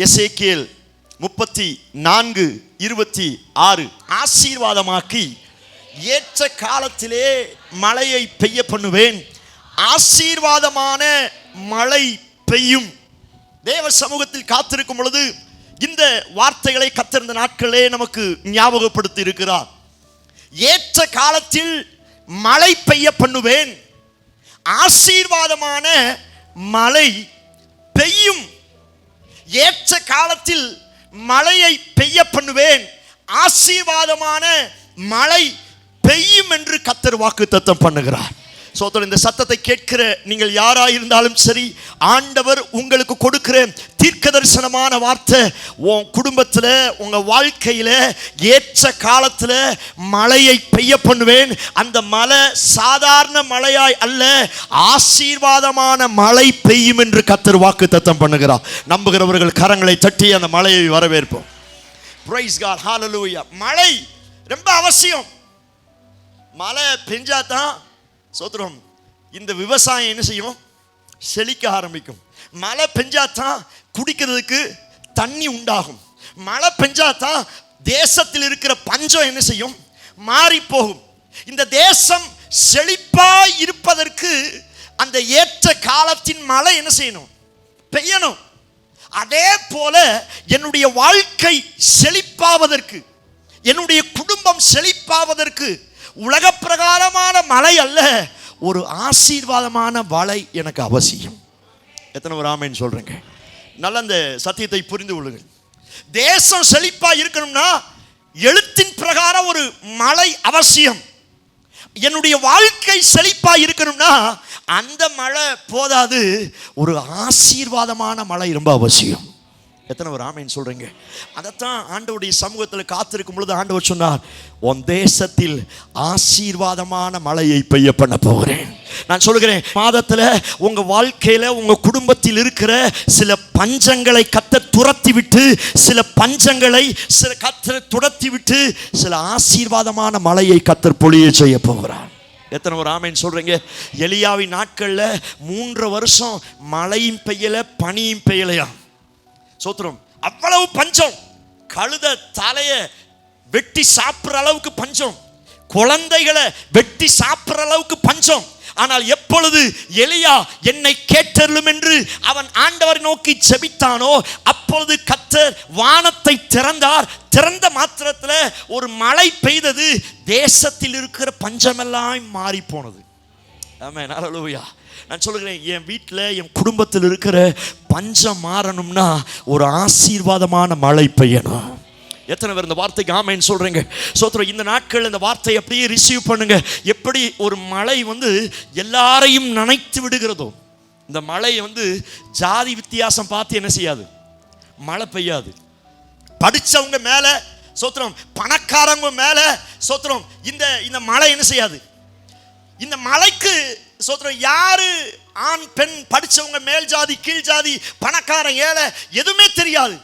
எசேக்கியேல் 34:26 ஆசீர்வாதமாக்கி ஏற்ற காலத்திலே மழையை பெய்ய பண்ணுவேன், ஆசீர்வாதமான மழை பெய்யும். தேவ சமூகத்தில் காத்திருக்கும் பொழுது இந்த வார்த்தைகளை கர்த்தர் இந்த நாட்களே நமக்கு ஞாபகப்படுத்தி இருக்கிறார். ஏற்ற காலத்தில் மழை பெய்ய பண்ணுவேன், ஆசீர்வாதமான மழை பெய்யும். ஏற்ற காலத்தில் மழையை பெய்ய பண்ணுவேன், ஆசீர்வாதமான மழை பெய்யும் என்று கர்த்தர் வாக்குத்தத்தம் பண்ணுகிறார். இந்த சத்தத்தை கேட்கிற நீங்கள் யாராயிருந்தாலும் சரி, ஆண்டவர் உங்களுக்கு கொடுக்கிற தீர்க்க தரிசனமான வார்த்தை, உன் குடும்பத்தில் உங்க வாழ்க்கையில ஏற்ற காலத்தில் மழையை பெய்ய பண்ணுவேன். அந்த மழை சாதாரண மழையாய் அல்ல, ஆசீர்வாதமான மழை பெய்யும் என்று கர்த்தர் வாக்குத்தத்தம் பண்ணுகிறார். நம்புகிறவர்கள் கரங்களை தட்டி அந்த மழையை வரவேற்போம். பிரைஸ் காட், ஹல்லேலூயா. மழை ரொம்ப அவசியம். மழை பெஞ்சாதான் சோத்திரம் இந்த விவசாயம் என்ன செய்யும், செழிக்க ஆரம்பிக்கும். மழை பெஞ்சாதான் குடிக்கிறதுக்கு தண்ணி உண்டாகும். மழை பெஞ்சாதான் தேசத்தில் இருக்கிற பஞ்சம் என்ன செய்யும், மாறி போகும். இந்த தேசம் செழிப்பாய் இருப்பதற்கு அந்த ஏற்ற காலத்தின் மழை என்ன செய்யணும், பெய்யணும். அதே போல என்னுடைய வாழ்க்கை செழிப்பாவதற்கு, என்னுடைய குடும்பம் செழிப்பாவதற்கு உலக பிரகாரமான மழை அல்ல, ஒரு ஆசீர்வாதமான மழை எனக்கு அவசியம். எத்தனை ஒரு ஆமென் சொல்றீங்க? நல்ல அந்த சத்தியத்தை புரிந்து கொள்ளுங்கள். தேசம் செழிப்பா இருக்கணும்னா எழுத்தின் பிரகாரம் ஒரு மழை அவசியம். என்னுடைய வாழ்க்கை செழிப்பா இருக்கணும்னா அந்த மழை போதாது, ஒரு ஆசீர்வாதமான மழை ரொம்ப அவசியம். எத்தனை ஒரு ஆமென் சொல்றீங்க? அதைத்தான் ஆண்டவருடைய சமூகத்தில் காத்திருக்கும் பொழுது ஆண்டவர் சொன்னார், உன் தேசத்தில் ஆசீர்வாதமான மழையை பெய்ய பண்ண போகிறேன். நான் சொல்கிறேன், மாதத்தில் உங்க வாழ்க்கையில உங்க குடும்பத்தில் இருக்கிற சில பஞ்சங்களை கர்த்தர் துரத்தி விட்டு, சில பஞ்சங்களை கர்த்தர் துரத்தி விட்டு சில ஆசீர்வாதமான மழையை கர்த்தர் பொழிய செய்ய போகிறார். எத்தனை ஒரு ஆமென் சொல்றீங்க? எலியாவின் நாட்கள்ல 3 வருஷம் மழையும் பெய்யல, பனியும் பெய்யலையா. சோத்திரம், அவ்வளவு பஞ்சம். கழுத தலைய வெட்டி சாப்பிட்ற அளவுக்கு பஞ்சம், குழந்தைகளை வெட்டி சாப்பிட்ற அளவுக்கு பஞ்சம். ஆனால் எப்பொழுது எலியா என்னை கேட்டருளும் என்று அவன் ஆண்டவரை நோக்கி ஜெபித்தானோ, அப்பொழுது கர்த்தர் வானத்தை திறந்தார். திறந்த மாத்திரத்தில் ஒரு மழை பெய்தது, தேசத்தில் இருக்கிற பஞ்சமெல்லாம் மாறி போனது. ஆமென், ஹல்லேலூயா. நான் சொல்லுகிறேன், என் வீட்டில் என் குடும்பத்தில் இருக்கிற பஞ்சம் மாறணும்னா ஒரு ஆசீர்வாதமான மழை பெய்யணும். எத்தனை பேர் இந்த வார்த்தைக்கு ஆமென் சொல்றீங்க? சோத்திரம், இந்த நாட்கள் இந்த வார்த்தையை அப்படியே ரிசீவ் பண்ணுங்க. எப்படி ஒரு மழை எல்லாரையும் நனைத்து விடுகிறதோ, இந்த மழை ஜாதி வித்தியாசம் பார்த்து என்ன செய்யாது, மழை பெய்யாது. படிச்சவங்க மேல சோத்திரம், பணக்காரங்க மேல சோத்திரம், இந்த மழை என்ன செய்யாது. இந்த மழைக்கு சோத்திரம் யாரு ஆண் பெண், படிச்சவங்க மேல் ஜாதி கீழ் ஜாதி, பணக்காரன் ஏழை எதுவுமே தெரியாது.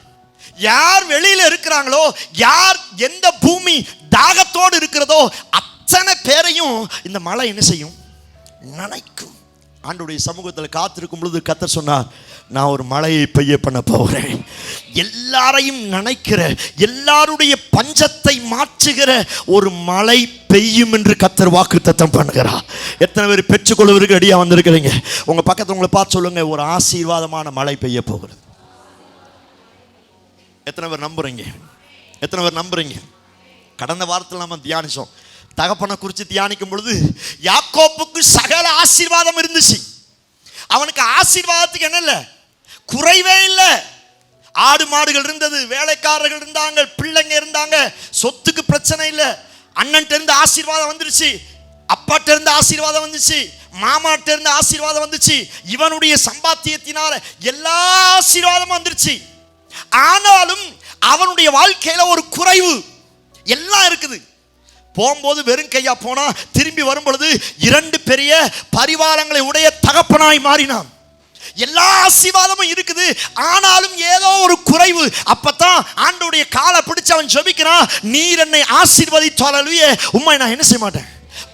யார் வெளியில இருக்கிறாங்களோ, யார் எந்த பூமி தாகத்தோடு இருக்கிறதோ அத்தனை பேரையும் இந்த மழை என்ன செய்யும், நனைக்கும். ஆண்டவருடைய சமூகத்தில் காத்திருக்கும் பொழுது கர்த்தர் சொன்னார், நான் ஒரு மழையை பெய்ய பண்ண போகிறேன். எல்லாரையும் நனைக்கிற, எல்லாருடைய பஞ்சத்தை மாற்றுகிற ஒரு மழை பெய்யும் என்று கர்த்தர் வாக்குத்தத்தம் பண்ணுகிறார். எத்தனை பேர் பெற்றுக்கொள்வதற்கு ரெடியா வந்திருக்கிறீங்க? உங்க பக்கத்துல உங்களை பார்த்து சொல்லுங்க, ஒரு ஆசீர்வாதமான மழை பெய்ய போகிறது. எத்தனை பேர் நம்புறீங்க? எத்தனை பேர் நம்புறீங்க? கடந்த வாரத்தில் நம்ம தியானிச்சோம். தகப்பனை குறித்து தியானிக்கும் பொழுது யாக்கோப்புக்கு சகல ஆசீர்வாதம் இருந்துச்சு. அவனுக்கு ஆசீர்வாதத்துக்கு என்ன இல்லை, குறைவே இல்லை. ஆடு மாடுகள் இருந்தது, வேலைக்காரர்கள் இருந்தாங்க, பிள்ளைங்க இருந்தாங்க, சொத்துக்கு பிரச்சனை இல்லை. அண்ணன்ட்ட இருந்து ஆசீர்வாதம் வந்துருச்சு, அப்பாட்ட இருந்து ஆசீர்வாதம் வந்துச்சு, மாமாட்ட இருந்து ஆசீர்வாதம் வந்துச்சு, இவனுடைய சம்பாத்தியத்தினால எல்லா ஆசீர்வாதமும் வந்துருச்சு. ஆனாலும் அவனுடைய வாழ்க்கையில ஒரு குறைவு. எல்லாம் இருக்குது. போகும்போது வெறும் கையா போனா, திரும்பி வரும் பொழுது 2 பெரிய பரிவாரங்களை உடைய தகப்பனாய் மாறினான். எல்லா ஆசீர்வாதமும் இருக்குது, ஆனாலும் ஏதோ ஒரு குறைவு. அப்பதான் ஆண்டவருடைய காலை பிடிச்சு அவன் ஜெபிக்கிறான், நீர் என்னை ஆசீர்வதித்தாலே உம்மை நான் என்ன செய்ய மாட்டேன்,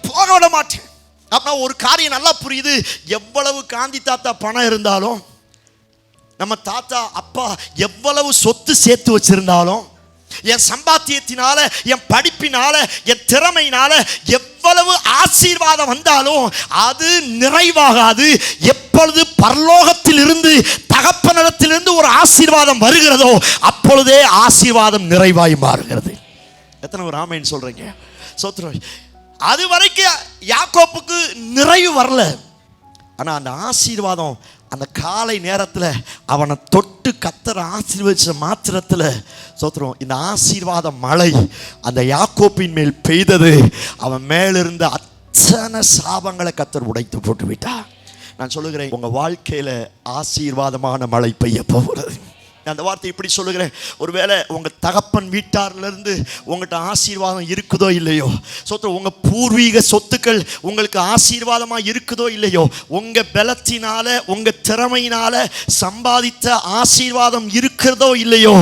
போக விட மாட்டேன். அப்ப ஒரு காரியம் நல்லா புரியுது. எவ்வளவு காந்தி தாத்தா பணம் இருந்தாலும் நம்ம தாத்தா அப்பா எவ்வளவு சொத்து சேர்த்து வச்சிருந்தாலும், என் சம்பாத்தியத்தினால, என் படிப்பினால, என் திறமையினால எவ்வளவு ஆசீர்வாதம் வந்தாலும் அது நிறைவாகாது. எப்பொழுது பரலோகத்தில் இருந்து தகப்பனிடத்திலிருந்து ஒரு ஆசீர்வாதம் வருகிறதோ அப்பொழுதே ஆசீர்வாதம் நிறைவாய் மாறுகிறது. எத்தனை ஒரு ஆமென் சொல்றீங்க? சோத்திரம். அது வரைக்கும் யாக்கோப்புக்கு நிறைவு வரல. ஆனா அந்த ஆசீர்வாதம் அந்த காலை நேரத்தில் அவனை தொட்டு கர்த்தர் ஆசீர்வதிச்ச மாத்திரத்தில் சோத்திரம், இந்த ஆசீர்வாத மழை அந்த யாக்கோப்பின் மேல் பெய்தது. அவன் மேலிருந்த அத்தனை சாபங்களை கர்த்தர் உடைத்து போட்டு விட்டார். நான் சொல்லுகிறேன், உங்க வாழ்க்கையில ஆசீர்வாதமான மழை பெய்ய போகிறது. அந்த வார்த்தை இப்படி சொல்லுகிறேன், ஒருவேளை உங்க தகப்பன் வீட்டாரிலிருந்து உங்கள்கிட்ட ஆசீர்வாதம் இருக்குதோ இல்லையோ, சொத்து உங்க பூர்வீக சொத்துக்கள் உங்களுக்கு ஆசீர்வாதமா இருக்குதோ இல்லையோ, உங்க பலத்தினால உங்க திறமையினால சம்பாதித்த ஆசீர்வாதம் இருக்கிறதோ இல்லையோ,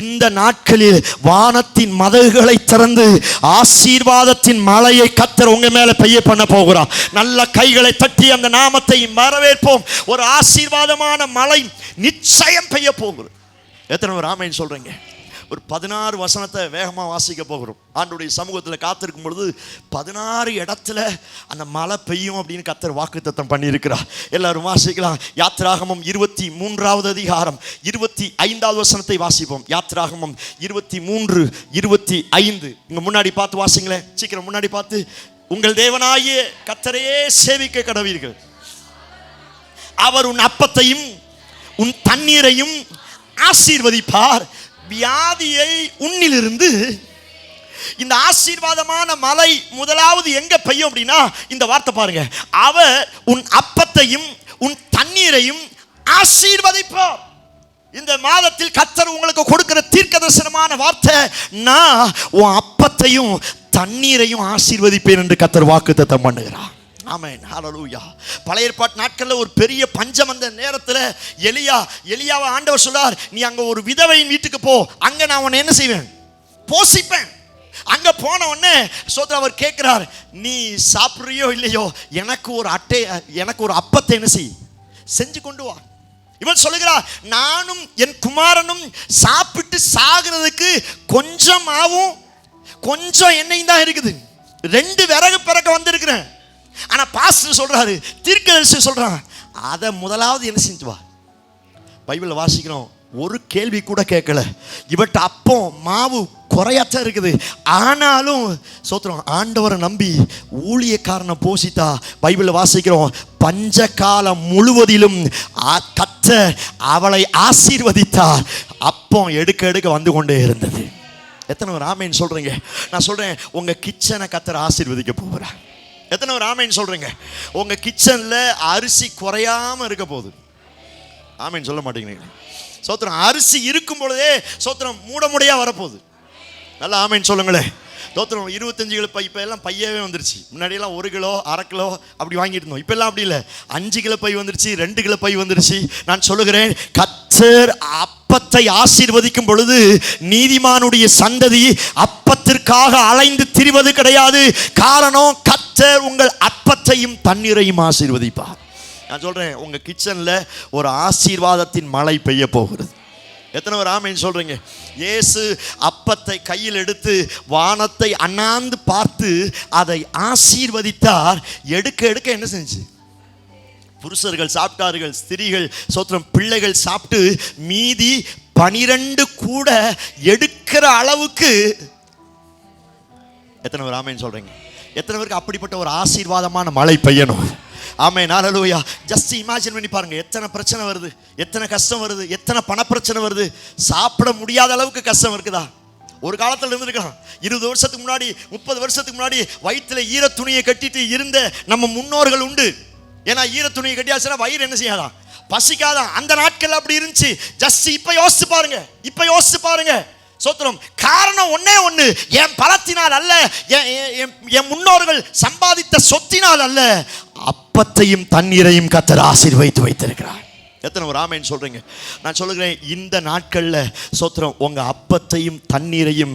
இந்த நாட்களில் வானத்தின் மதகுகளை திறந்து ஆசீர்வாதத்தின் மழையை கர்த்தர் உங்க மேல பெய்ய பண்ண போகிறார். நல்ல கைகளை தட்டி அந்த நாமத்தை வரவேற்போம். ஒரு ஆசீர்வாதமான மழை நிச்சயம் பெய்ய போகிறது. எத்தனை பேர் ஆமென் சொல்றீங்க? ஒரு 16 வசனத்தை வேகமாக வாசிக்க போகிறோம். ஆண்டவருடைய சமூகத்தில் காத்திருக்கும் பொழுது 16 இடத்துல அந்த மழை பெய்யும் அப்படின்னு கர்த்தர் வாக்குத்தத்தம் பண்ணியிருக்கிறார். எல்லாரும் வாசிக்கலாம். யாத்திராகமம் 23வது அதிகாரம் 25வது வசனத்தை வாசிப்போம். யாத்திராகமம் 23:25. இங்க முன்னாடி பார்த்து வாசிங்களேன், சீக்கிரம் முன்னாடி பார்த்து. உங்கள் தேவனாகிய கர்த்தரையே சேவிக்க கடவீர்கள். அவர் உன் அப்பத்தையும் உன் தண்ணீரையும் ஆசீர்வதிப்பார். வியாதியை உன்னிலிருந்து. இந்த ஆசீர்வாதமான மழை முதலாவது எங்க பெய்யும் அப்படின்னா, இந்த வார்த்தை பாருங்க, அவர் உன் அப்பத்தையும் உன் தண்ணீரையும் ஆசீர்வதிப்பார். இந்த மாதத்தில் கர்த்தர் உங்களுக்கு கொடுக்கிற தீர்க்கதரிசனமான வார்த்தை, நான் உன் அப்பத்தையும் தண்ணீரையும் ஆசீர்வதிப்பேன் என்று கர்த்தர் வாக்குத்தத்தம் பண்ணுகிறார். ஆமென், ஹல்லேலூயா. பழைய ஏற்பாட்டு நாட்களில் ஒரு பெரிய பஞ்சம் வந்த நேரத்தில் எலியாவை ஆண்டவர் சொல்றார், நீ அங்கே ஒரு விதவையின் வீட்டுக்கு போ, அங்கே நான் உன்னை என்ன செய்வேன்? போஷிப்பேன். அங்க போன உடனே சோதரர் அவர் கேட்கிறார், நீ சாப்பிட்றியோ இல்லையோ, எனக்கு ஒரு அப்பத்தை என்ன செஞ்சு கொண்டு வா. இவன் சொல்லுகிறார், நானும் என் குமாரனும் சாப்பிட்டு சாகிறதுக்கு கொஞ்சம் மாவும் கொஞ்சம் எண்ணெயும் தான் இருக்குது. 2 விறகு பிறக்க வந்திருக்கிறேன். ஆனா பாஸ்டர் சொல்றாரு, தீர்க்கதரிசி சொல்றான், அதை முதலாவது என்ன செஞ்சு வா. பைபிள்ல வாசிக்கிறோம், ஒரு கேள்வி கூட கேட்கல. இவட்ட அப்போ மாவு குறையாத்தான் இருக்குது. ஆனாலும் சோத்திரம், ஆண்டவரை நம்பி ஊழியக்காரனை போஷித்தா. பைபிள்ல வாசிக்கிறோம், பஞ்ச காலம் முழுவதிலும் கர்த்தர் அவளை ஆசீர்வதித்தார். அப்போ எடுக்க வந்து கொண்டே இருந்தது. எத்தனை ஒரு ஆமென் சொல்றீங்க? நான் சொல்றேன், உங்க கிச்சனை கர்த்தர் ஆசீர்வதிக்க போகிறார். எத்தனை ஒரு ஆமென் சொல்றீங்க? உங்க கிச்சன்ல அரிசி குறையாம இருக்க போகுது. ஆமென் சொல்ல மாட்டேங்கிறீங்க? சோத்திரம், அரிசி இருக்கும் பொழுதே சோத்திரம் மூடையா வரப்போகுது. நல்லா ஆமென் சொல்லுங்களேன். சோத்திரம், 25 கிலோ பை, இப்போ எல்லாம் பையவே வந்துருச்சு. முன்னாடியெல்லாம் 1 கிலோ 1/2 கிலோ அப்படி வாங்கிட்டு இருந்தோம். இப்போ எல்லாம் அப்படி இல்லை, 5 கிலோ பை வந்துருச்சு, 2 கிலோ பை வந்துருச்சு. நான் சொல்லுகிறேன், கர்த்தர் அப்பத்தை ஆசீர்வதிக்கும் பொழுது நீதிமானுடைய சந்ததி அப்பத்திற்காக அலைந்து திரிவது கிடையாது. காரணம், கர்த்தர் உங்கள் அப்பத்தையும் தண்ணீரையும் ஆசீர்வதிப்பார். நான் சொல்றேன், உங்க கிச்சன்ல ஒரு ஆசீர்வாதத்தின் மழை பெய்ய போகிறது. எத்தனை பேர் ஆமென் சொல்றீங்க? இயேசு அப்பத்தை கையில் எடுத்து வானத்தை அண்ணாந்து பார்த்து அதை ஆசீர்வதித்தார். எடுக்க என்ன செஞ்சு? புருஷர்கள் சாப்பிட்டார்கள், ஸ்திரீகள் சோத்திரம் பிள்ளைகள் சாப்பிட்டு மீதி 12 கூட எடுக்கிற அளவுக்கு. எத்தனை பேர் ஆமென் சொல்றீங்க? எத்தனை பேருக்கு அப்படிப்பட்ட ஒரு ஆசீர்வாதமான மழை பெய்யணும்? ஆமென், ஹல்லேலூயா. ஜஸ்ட் இமேஜின் பண்ணி பாருங்க, எத்தனை பிரச்சனை வருது, எத்தனை கஷ்டம் வருது, எத்தனை பண பிரச்சனை வருது, சாப்பிட முடியாத அளவுக்கு கஷ்டம் இருக்குதா? ஒரு காலத்தில் இருந்திருக்கலாம். 20 வருஷத்துக்கு முன்னாடி, 30 வருஷத்துக்கு முன்னாடி வயிற்றுல ஈர துணியை கட்டிட்டு இருந்த நம்ம முன்னோர்கள் உண்டு. ஏன்னா ஈர துணியை கட்டியாச்சுன்னா வயிறு என்ன செய்யாதான்? பசிக்காதான். அந்த நாட்கள் அப்படி இருந்துச்சு. ஜஸ்ட் இப்ப யோசிச்சு பாருங்க. சோத்திரம், காரணம் ஒன்னே ஒண்ணு, என் பலத்தினால் அல்ல, என் முன்னோர்கள் சம்பாதித்த சொத்தினால் அல்ல, அப்பத்தையும் தண்ணீரையும் கர்த்தர் ஆசீர்வதித்து வைத்திருக்கிறார். எத்தனை ஒரு ஆமென் சொல்றீங்க? நான் சொல்லுகிறேன், இந்த நாட்கள்ல சோத்திரம், உங்க அப்பத்தையும் தண்ணீரையும்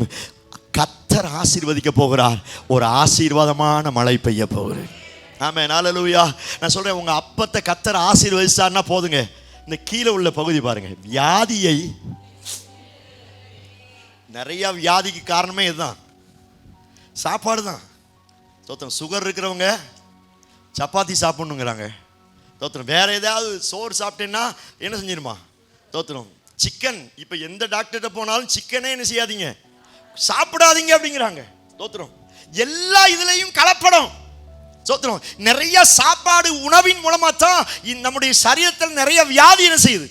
கர்த்தர் ஆசீர்வதிக்க போகிறார். ஒரு ஆசீர்வாதமான மழை பெய்ய போகிறது. ஆமென், ஹல்லேலூயா. நான் சொல்றேன், உங்க அப்பத்தை கர்த்தர் ஆசீர்வதிச்சார்னா போதுங்க, இந்த கீழே உள்ள பகுதி பாருங்க, வியாதியை, நிறைய வியாதிக்கு காரணமே இதுதான், சாப்பாடு தான். தோத்திரம். சுகர் இருக்கிறவங்க சப்பாத்தி சாப்பிடணுங்கிறாங்க. தோத்திரம். வேற ஏதாவது சோறு சாப்பிட்டேன்னா என்ன செஞ்சிருமா? தோத்திரம். சிக்கன், இப்போ எந்த டாக்டர்கிட்ட போனாலும் சிக்கனே என்ன செய்யாதீங்க, சாப்பிடாதீங்க அப்படிங்கிறாங்க. தோத்திரம். எல்லா இதுலையும் கலப்படம். தோத்திரம். நிறைய சாப்பாடு உணவின் மூலமா தான் நம்முடைய சரீரத்தில் நிறைய வியாதி என்ன செய்யுது.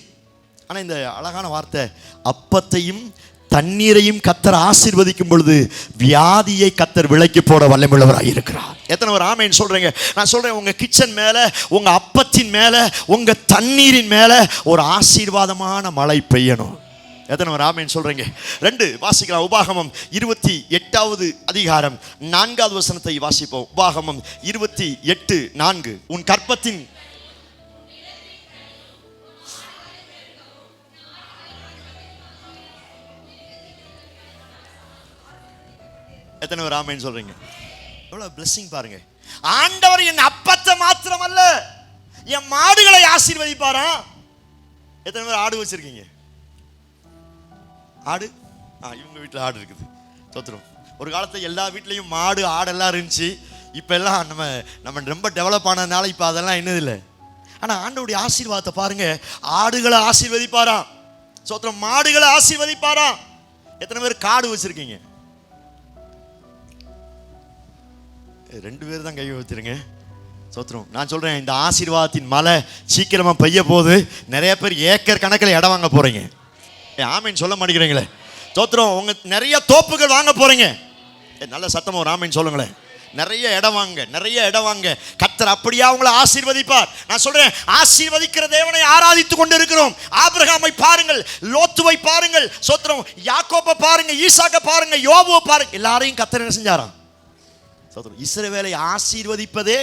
ஆனால் இந்த அழகான வார்த்தை, அப்பத்தையும் தண்ணீரையும் கத்தர் ஆசீர்வதிக்கும் பொழுது வியாதியை கத்தர் விலைக்கு போட வல்லமையுள்ளவராக இருக்கிறார். எத்தனை ஒரு ஆமென் சொல்றீங்க? நான் சொல்றேன், உங்க கிச்சன் மேல, உங்க அப்பத்தின் மேல, உங்க தண்ணீரின் மேல ஒரு ஆசீர்வாதமான மழை பெய்யணும். எத்தனை ஒரு ஆமென் சொல்றீங்க? 2 வாசிக்கலாம். உபாகமம் 28வது அதிகாரம் 4வது வசனத்தை வாசிப்போம். உபாகமம் 28:4. உன் கற்பத்தின் எத்தனை ஒரு ஆமென் சொல்றீங்க? எவ்வளவு பிளெஸிங் பாருங்க. ஆண்டவர் என் அப்பத்தை மாத்திரம் அல்ல, என் மாடுகளை ஆசீர்வதிப்பாரா. எத்தனை பேர் ஆடு வச்சிருக்கீங்க? ஆடு, இவங்க வீட்டில் ஆடு இருக்குது. தோத்துரும். ஒரு காலத்தில் எல்லா வீட்லையும் மாடு ஆடெல்லாம் இருந்துச்சு. இப்போ எல்லாம் நம்ம ரொம்ப டெவலப் ஆனதுனால இப்போ அதெல்லாம் என்னது இல்லை. ஆனால் ஆண்டவருடைய ஆசீர்வாதத்தை பாருங்க, ஆடுகளை ஆசீர்வதிப்பாரா. சோத்திரம். மாடுகளை ஆசீர்வதிப்பாரா. எத்தனை பேர் காடு வச்சிருக்கீங்க? 2 பேர் தான் கை வைத்திருங்க. சோத்திரம். நான் சொல்றேன், இந்த ஆசீர்வாதத்தின் மழை சீக்கிரமா பெய்ய போது நிறைய பேர் ஏக்கர் கணக்கில் இடம் வாங்க போறீங்க. ஆமீன் சொல்ல மாட்டேங்கிறீங்களே. சோத்திரம். உங்க நிறைய தோப்புகள் வாங்க போறீங்க. நல்ல சத்தமா ஒரு ஆமீன் சொல்லுங்களேன். நிறைய இடம் வாங்க, நிறைய இடம் வாங்க. கர்த்தர் அப்படியே உங்களை ஆசீர்வதிப்பார். நான் சொல்றேன், ஆசீர்வதிக்கிற தேவனை ஆராதித்துக் கொண்டு இருக்கிறோம். ஆபிரகாமை பாருங்கள், லோத்துவை பாருங்கள், சோத்திரம், யாக்கோபை பாருங்க, ஈசாக்கை பாருங்க, யோபுவை பாருங்க. எல்லாரையும் கர்த்தர் என்ன செஞ்சாராம்? இஸ்ரவேலை ஆசீர்வதிப்பதே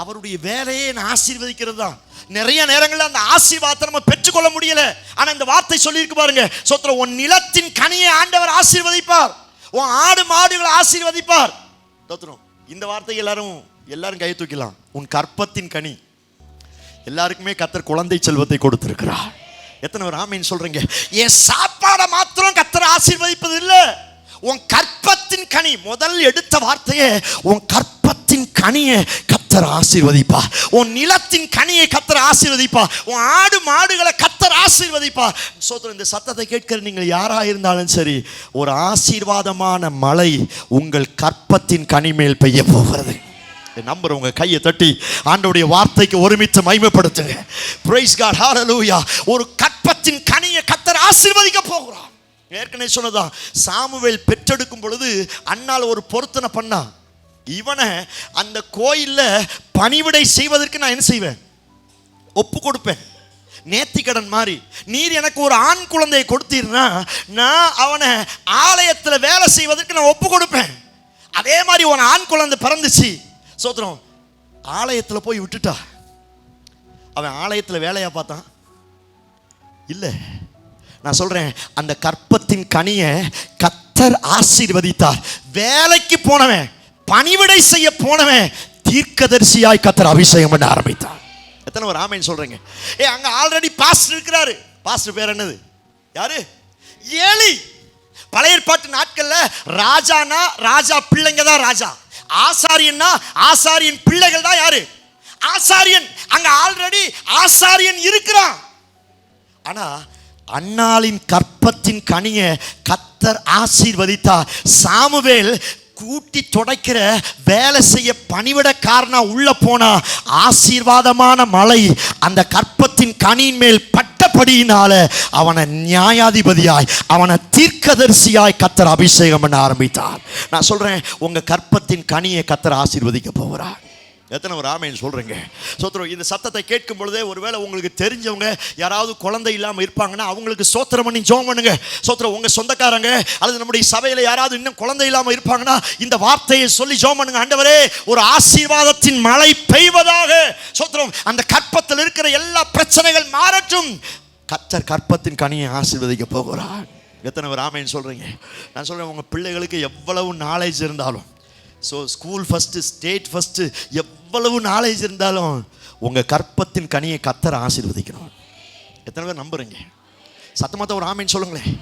அவருடைய வேலையே. ஆசீர்வதிக்கிறது தான். நிறைய நேரங்களில் அந்த ஆசீர்வாதத்தை நம்ம பெற்றுக்கொள்ள முடியல. ஆனா இந்த வார்த்தை சொல்லி இருக்கு பாருங்க. சோத்திரம். உன் நிலத்தின் கனியை ஆண்டவர் ஆசீர்வதிப்பார், உன் ஆடு மாடுகளை ஆசீர்வதிப்பார். சோத்திரம். இந்த வார்த்தை எல்லாரும் கையை தூக்கலாம். உன் கற்பத்தின் கனி. எல்லாருக்குமே கர்த்தர் குழந்தை செல்வத்தை கொடுத்திருக்கிறார். எத்தனை பேர் ஆமீன் சொல்றீங்க? என் சாப்பாடை மாத்திரம் கர்த்தர் ஆசீர்வதிப்பது இல்லை, உன் கற்பத்தின் கனி. முதல் எடுத்த வார்த்தையே, உன் கற்பத்தின் கனியை கர்த்தர் ஆசீர்வதிப்பா, உன் நிலத்தின் கனியை கர்த்தர் ஆசீர்வதிப்பா, உன் ஆடு மாடுகளை கர்த்தர் ஆசீர்வதிப்பா. சோதரன், இந்த சத்தத்தை கேட்கிற நீங்கள் யாரா இருந்தாலும் சரி, ஒரு ஆசீர்வாதமான மழை உங்கள் கற்பத்தின் கனி மேல் பெய்ய போகிறது. நம்பர் உங்க கையை தட்டி ஆண்டவருடைய வார்த்தைக்கு ஒருமித்து மகிமைப்படுத்துங்க. பிரைஸ் காட், ஹல்லேலூயா. ஒரு கற்பத்தின் கனியை கர்த்தர் ஆசீர்வதிக்க போகிறார். ஏற்கனவே சொன்னதான், சாமுவேல் பெற்றெடுக்கும் பொழுது அண்ணால் ஒரு பொருத்தனை பண்ணா, இவனை அந்த கோயில்ல பணிவிடை செய்வதற்கு நான் என்ன செய்வேன்? ஒப்பு கொடுப்பேன். நேர்த்திக்கடன் மாதிரி. நீர் எனக்கு ஒரு ஆண் குழந்தையை கொடுத்தீர்னா நான் அவனை ஆலயத்தில் வேலை செய்வதற்கு நான் ஒப்பு கொடுப்பேன். அதே மாதிரி ஒரு ஆண் குழந்தை பிறந்துச்சு. சோத்திரம். ஆலயத்தில் போய் விட்டுட்டா. அவன் ஆலயத்தில் வேலையா பார்த்தான்? இல்லை. நான் சொல்றேன், அந்த கற்பத்தின் கனியை கர்த்தர் ஆசீர்வதித்தார். வேலைக்கு போனவன், பணிவிடை செய்ய போனவன், தீர்க்கதரிசியாய் கர்த்தர் அபிஷேகம் பண்ண ஆரம்பித்தார். எத்தனை ஒரு ஆமென் சொல்றீங்க? அங்க ஆல்ரெடி பாஸ்டர் இருக்கிறாரு. பாஸ்டர் பேர் என்னது? யாரு? ஏலி. பழைய ஏற்பாட்டு நாட்கள்ல ராஜானா ராஜா பிள்ளைங்க தான் ராஜா, ஆசாரியன்னா ஆசாரியன் பிள்ளைகள் தான் யாரு? ஆசாரியன். அங்க ஆல்ரெடி ஆசாரியன் இருக்கிறான். ஆனா அன்னாளின் கற்பத்தின் கனியை கர்த்தர் ஆசீர்வதித்தார். சாமுவேல் கூட்டி துடைக்கிற வேலை செய்ய பணிவிடக்காரனா உள்ள போனா ஆசீர்வாதமான மழை அந்த கற்பத்தின் கனியின் மேல் பட்டபடியினால அவனை நியாயாதிபதியாய், அவனை தீர்க்கதரிசியாய் கர்த்தர் அபிஷேகம் பண்ண ஆரம்பித்தார். நான் சொல்றேன், உங்க கற்பத்தின் கனியை கர்த்தர் ஆசீர்வதிக்க போகிறார். எத்தனை ஒரு ஆமென் சொல்றீங்க? சோத்திரம். இந்த சத்தத்தை கேட்கும் பொழுதே ஒருவேளை உங்களுக்கு தெரிஞ்சவங்க யாராவது குழந்தை இல்லாமல் இருப்பாங்கன்னா அவங்களுக்கு சோத்திரம் பண்ணி ஜெபம் பண்ணுங்க. சோத்திரம். உங்க சொந்தக்காரங்க அல்லது நம்முடைய சபையில் யாராவது இன்னும் குழந்தை இல்லாமல் இருப்பாங்கன்னா இந்த வார்த்தையை சொல்லி ஜெபம் பண்ணுங்க. ஆண்டவரே, ஒரு ஆசீர்வாதத்தின் மழை பெய்வதாக. சோத்திரம். அந்த கற்பத்தில் இருக்கிற எல்லா பிரச்சனைகள் மாறட்டும். கர்த்தர் கற்பத்தின் கனியை ஆசீர்வதிக்க போகிறார். எத்தனை ஒரு ஆமென் சொல்றீங்க? நான் சொல்றேன், உங்க பிள்ளைகளுக்கு எவ்வளவு நாலேஜ் இருந்தாலும், so school first, state first, எவ்வளவு நாலேஜ் இருந்தாலும் உங்க கற்பத்தின் கனியை கர்த்தர் ஆசீர்வதிக்கணும். எத்தனை பேர் நம்புறீங்க? சத்தமாத்த ஒரு ஆமேன் சொல்லுங்களேன்.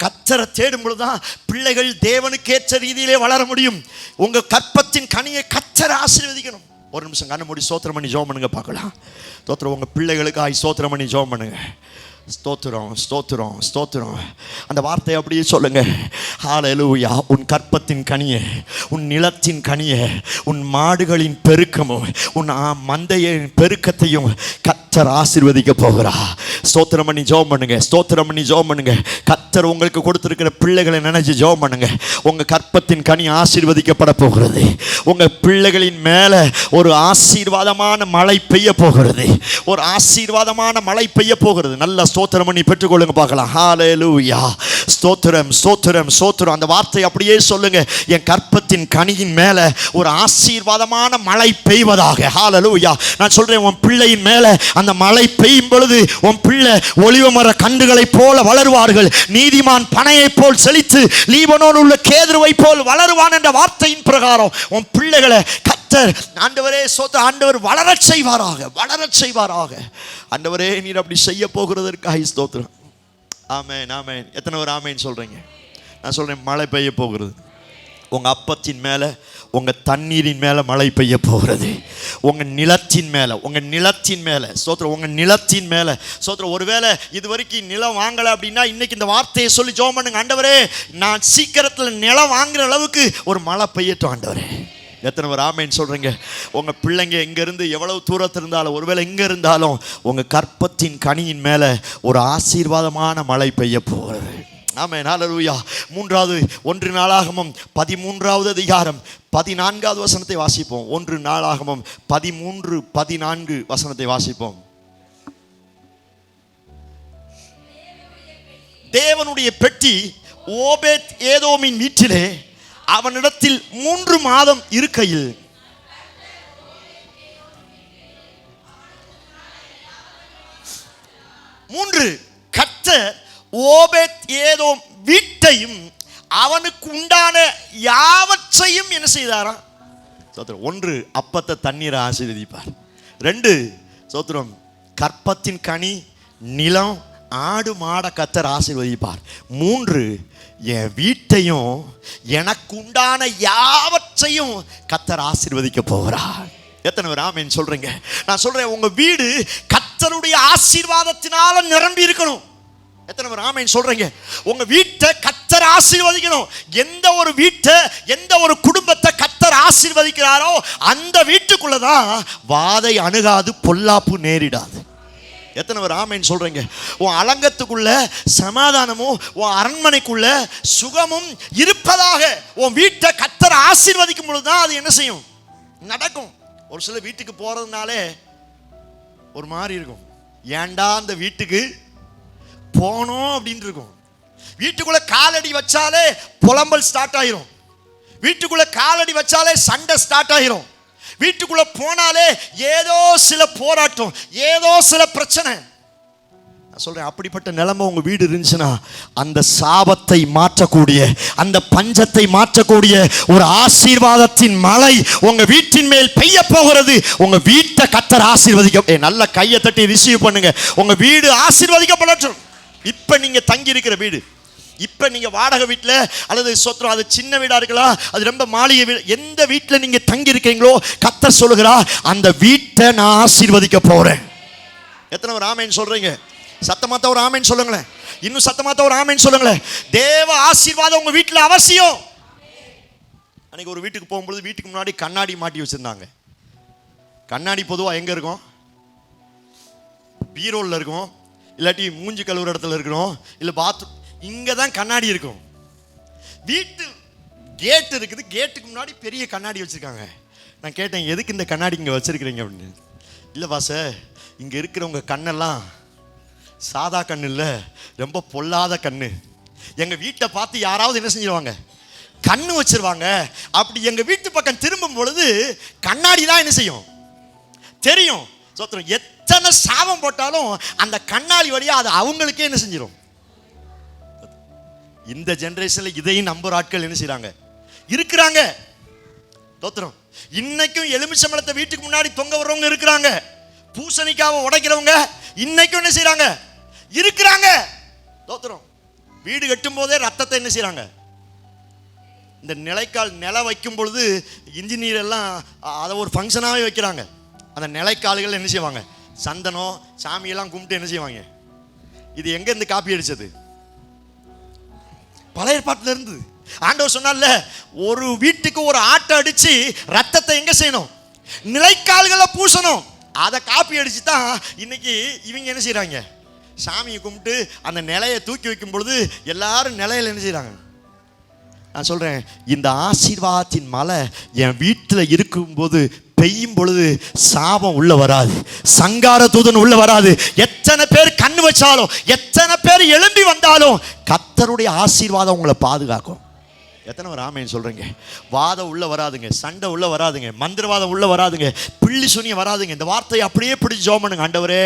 கர்த்தரை தேடும் பொழுதுதான் பிள்ளைகள் தேவனுக்கேற்ற ரீதியிலே வளர முடியும். உங்க கற்பத்தின் கனியை கர்த்தர் ஆசீர்வதிக்கணும். ஒரு நிமிஷம் கண்ணை மூடி ஸ்தோத்திரம் பண்ணி ஜெபம் பண்ணுங்க பார்க்கலாம். ஸ்தோத்திரம். உங்க பிள்ளைகளுக்காக ஸ்தோத்திரம் பண்ணி ஜெபம் பண்ணுங்க. ஸ்தோத்திரம், ஸ்தோத்திரம், ஸ்தோத்திரம். அந்த வார்த்தையை அப்படியே சொல்லுங்க. ஹல்லேலூயா. உன் கற்பத்தின் கனியே, உன் நிலத்தின் கனியே, உன் மாடுகளின் பெருக்கமும் உன் மந்தையின் பெருக்கத்தையும் கர்த்தர் ஆசீர்வதிக்க போகிறா. ஸ்தோத்திரம் பண்ணி ஜெபம் பண்ணுங்க. ஸ்தோத்திரம் பண்ணி ஜெபம் பண்ணுங்க. கர்த்தர் உங்களுக்கு கொடுத்திருக்கிற பிள்ளைகளை நினைச்சு ஜெபம் பண்ணுங்க. உங்க கற்பத்தின் கனி ஆசீர்வதிக்கப்பட போகிறது. உங்க பிள்ளைகளின் மேல ஒரு ஆசீர்வாதமான மழை பெய்ய போகிறது. ஒரு ஆசீர்வாதமான மழை பெய்ய போகிறது. நல்ல ஸ்தோத்திரம் பண்ணி பெற்றுக்கொள்ளுங்க பார்க்கலாம். ஹல்லேலூயா. ஸ்தோத்திரம், ஸ்தோத்திரம், ஸ்தோத்திரம். அந்த வார்த்தை அப்படியே சொல்லுங்க. என் கற்பத்தின் கனியின் மேல ஒரு ஆசீர்வாதமான மழை பெய்வதாக. ஹல்லேலூயா. நான் சொல்றேன், உன் பிள்ளையின் மேல அந்த மழை பெய்யும் பொழுது உன் பிள்ளை ஒலிவ மர கண்டுகளை போல வளருவார்கள். நீதிமான் பனையை போல் செழித்து லீபனோன் உள்ள கேதுருவை போல் வளருவான் என்ற வார்த்தையின் பிரகாரம் உன் பிள்ளைகளை கர்த்தர் ஆண்டவரே ஸ்தோத்திரம், ஆண்டவர் வளரச் செய்வாராக, வளரச் செய்வாராக. ஆண்டவரே நீர் அப்படி செய்ய போகிறதற்காக ஸ்தோத்திரம். ஆமென், ஆமென். எத்தனை பேர் ஆமென் சொல்றீங்க? நான் சொல்றேன், மழை பெய்ய போகிறது. உங்க அப்பத்தின் மேல, உங்க தண்ணீரின் மேல மழை பெய்ய போகிறது. உங்க நிலத்தின் மேல, உங்க நிலத்தின் மேல ஸ்தோத்திரம், உங்க நிலத்தின் மேல ஸ்தோத்திரம். ஒருவேளை இது வரைக்கும் நிலம் வாங்கல அப்படின்னா இன்னைக்கு இந்த வார்த்தையை சொல்லி ஜெபம் பண்ணுங்க. ஆண்டவரே நான் சீக்கிரத்தில் நிலம் வாங்குற அளவுக்கு ஒரு மழை பெய்யட்டும் ஆண்டவரே. எத்தனை பேர் ஆமென் சொல்றீங்க? உங்க பிள்ளைங்க இங்க இருந்து எவ்வளவு தூரத்தில் இருந்தாலும், ஒருவேளை இங்க இருந்தாலும் உங்க கற்பத்தின் கனியின் மேல ஒரு ஆசீர்வாதமான மழை பெய்ய போகிறது. ஆமென், ஹல்லேலூயா. மூன்றாவது, 1 நாளாகமம் 13வது அதிகாரம் 14வது வசனத்தை வாசிப்போம். 1 நாளாகமம் 13-14 வசனத்தை வாசிப்போம். தேவனுடைய பெட்டி ஓபேத் ஏதோமின் வீட்டிலே அவனிடத்தில் 3 மாதம் இருக்கையில் கர்த்தர் ஓபேத் ஏதோம் வீட்டையும் அவனுக்கு உண்டான யாவற்றையும் என்ன செய்தாராம்? 1 அப்பத்தை தண்ணீரை ஆசீர்வதிப்பார். 2 ஸ்தோத்திரம், கற்பத்தின் கனி, நிலம், ஆடு மாட கர்த்தர் ஆசீர்வதிப்பார். 3 என் வீட்டையும் எனக்கு உண்டான யாவற்றையும் கர்த்தர் ஆசீர்வதிக்க போகிறார். எத்தனை பேர் ஆமென் சொல்றீங்க? நான் சொல்றேன், உங்க வீடு கர்த்தருடைய ஆசீர்வாதத்தினால நிரம்பி இருக்கணும். எத்தனை பேர் ஆமென் சொல்றீங்க? உங்க வீட்டை கர்த்தர் ஆசீர்வதிக்கணும். எந்த ஒரு வீட்டை, எந்த ஒரு குடும்பத்தை கர்த்தர் ஆசீர்வதிக்கிறாரோ அந்த வீட்டுக்குள்ளதான் வாதை அணுகாது, பொல்லாப்பு நேரிடாது. எத்தனை பேர் ஆமென் சொல்றீங்க? உன் அலங்கத்துக்குள்ள சமாதானமும் உன் அரண்மனைக்குள்ள சுகமும் இருப்பதாக உன் வீட்டை கர்த்தர் ஆசீர்வதிக்கும் பொழுதுதான் அது என்ன செய்யும்? நடக்கும். ஒரு சில வீட்டுக்கு போறதுனாலே ஒரு மாதிரி இருக்கும். ஏண்டா அந்த வீட்டுக்கு போனோம் அப்படின்னு இருக்கும். வீட்டுக்குள்ள காலடி வச்சாலே புலம்பல் ஸ்டார்ட் ஆயிரும். வீட்டுக்குள்ள காலடி வச்சாலே சண்டை ஸ்டார்ட் ஆயிரும். வீட்டுக்குள்ள போனாலே ஏதோ சில போராட்டம், ஏதோ சில பிரச்சனை. நான் சொல்றேன், அப்படிப்பட்ட நிலைமை உங்க வீடு இருந்துச்சுன்னா அந்த சாபத்தை மாற்றக்கூடிய, அந்த பஞ்சத்தை மாற்றக்கூடிய ஒரு ஆசீர்வாதத்தின் மழை உங்க வீட்டின் மேல் பெய்ய போகிறது. உங்க வீட்டை கர்த்தர் ஆசீர்வதிக்க, நல்ல கையை தட்டி ரிசீவ் பண்ணுங்க. உங்க வீடு ஆசீர்வதிக்கப்படட்டும். இப்ப நீங்க தங்கி இருக்கிற வீடு, இப்ப நீங்க வாடகை வீட்டுல அல்லது சொத்துறோம், அது சின்ன வீடா இருக்கலாம், அது ரொம்ப மாளிகை வீடு, எந்த வீட்டுல நீங்க தங்கி இருக்கீங்களோ கர்த்தர் சொல்லுகிறா அந்த வீட்டை நான் ஆசீர்வதிக்க போறேன். எத்தனை ஒரு ஆமென் சொல்றீங்க? சத்தமாத்த ஒரு ஆமென் சொல்லுங்களேன். இன்னும் சத்தமாத்த ஒரு ஆமென் சொல்லுங்களேன். தேவ ஆசீர்வாதம் உங்க வீட்டுல அவசியம். அன்னைக்கு ஒரு வீட்டுக்கு போகும்போது வீட்டுக்கு முன்னாடி கண்ணாடி மாட்டி வச்சிருந்தாங்க. கண்ணாடி பொதுவா எங்க இருக்கும்? பீரோல்ல இருக்கும், இல்லாட்டி மூஞ்சி கழுவுற இடத்துல இருக்கணும், இல்ல பாத்ரூம், இங்கே தான் கண்ணாடி இருக்கும். வீட்டு கேட் இருக்குது, கேட்டுக்கு முன்னாடி பெரிய கண்ணாடி வச்சுருக்காங்க. நான் கேட்டேன், எதுக்கு இந்த கண்ணாடி இங்கே வச்சுருக்கிறீங்க அப்படின்னு. இல்லை பாச, இங்கே இருக்கிறவங்க கண்ணெல்லாம் சாதா கண்ணு இல்லை, ரொம்ப பொல்லாத கண்ணு. எங்கள் வீட்டை பார்த்து யாராவது என்ன செஞ்சிருவாங்க? கண்ணு வச்சிருவாங்க. அப்படி எங்கள் வீட்டு பக்கம் திரும்பும் பொழுது கண்ணாடி தான் என்ன செய்யும்? தெரியும். சோத்திரம், எத்தனை சாபம் போட்டாலும் அந்த கண்ணாடி வழியா அது அவங்களுக்கே என்ன செஞ்சிடும்? இந்த ஜெனரேஷன்ல இதையும் நம்புற ஆட்கள் என்ன செய்றாங்க? இருக்கிறாங்க. தோத்திரம், இன்னைக்கும் எலுமிச்சம்பழத்தை வீட்டுக்கு முன்னாடி தொங்க வர்றவங்க இருக்கிறாங்க. பூசணிக்காவை உடைக்கிறவங்க இன்னைக்கும் என்ன செய்யறாங்க? இருக்கிறாங்க. தோத்திரம். வீடு கட்டும் போதே ரத்தத்தை என்ன செய்யறாங்க? இந்த நிலைக்கால் நில வைக்கும் பொழுது இன்ஜினியர் எல்லாம் அதை ஒரு ஃபங்க்ஷனாகவே வைக்கிறாங்க. அந்த நிலைக்கால்கள் என்ன செய்வாங்க? சந்தனம் சாமியெல்லாம் கும்பிட்டு என்ன செய்வாங்க? இது எங்கேருந்து காப்பி அடிச்சது? பழைய ஏற்பாட்டில் இருந்து. ஆண்டவர் சொன்னார்ல, ஒரு வீட்டுக்கு ஒரு ஆட்டை அடிச்சு ரத்தத்தை எங்க செய்யணும்? நிலைக்கால்களை பூசணும். அதை காப்பி அடிச்சு தான் இன்னைக்கு இவங்க என்ன செய்யறாங்க? சாமியை கும்பிட்டு அந்த நிலையை தூக்கி வைக்கும் பொழுது எல்லாரும் நிலையில என்ன செய்யறாங்க? நான் சொல்றேன், இந்த ஆசீர்வாதத்தின் மழை என் வீட்டில் இருக்கும்போது பெய்யும் பொழுது சாபம் உள்ள வராது, சங்கார தூதன் உள்ள வராது. எத்தனை பேர் கண்ணு வச்சாலும், எத்தனை பேர் எழும்பி வந்தாலும் கர்த்தருடைய ஆசீர்வாதம் உங்களை பாதுகாக்கும். எத்தனை ஒரு ஆமென் சொல்றீங்க? வாதம் உள்ள வராதுங்க, சண்டை உள்ள வராதுங்க, மந்திரவாதம் உள்ள வராதுங்க, பிள்ளி சுனியம் வராதுங்க. இந்த வார்த்தையை அப்படியே பிடிச்சு ஜெபம் பண்ணுங்க. ஆண்டவரே,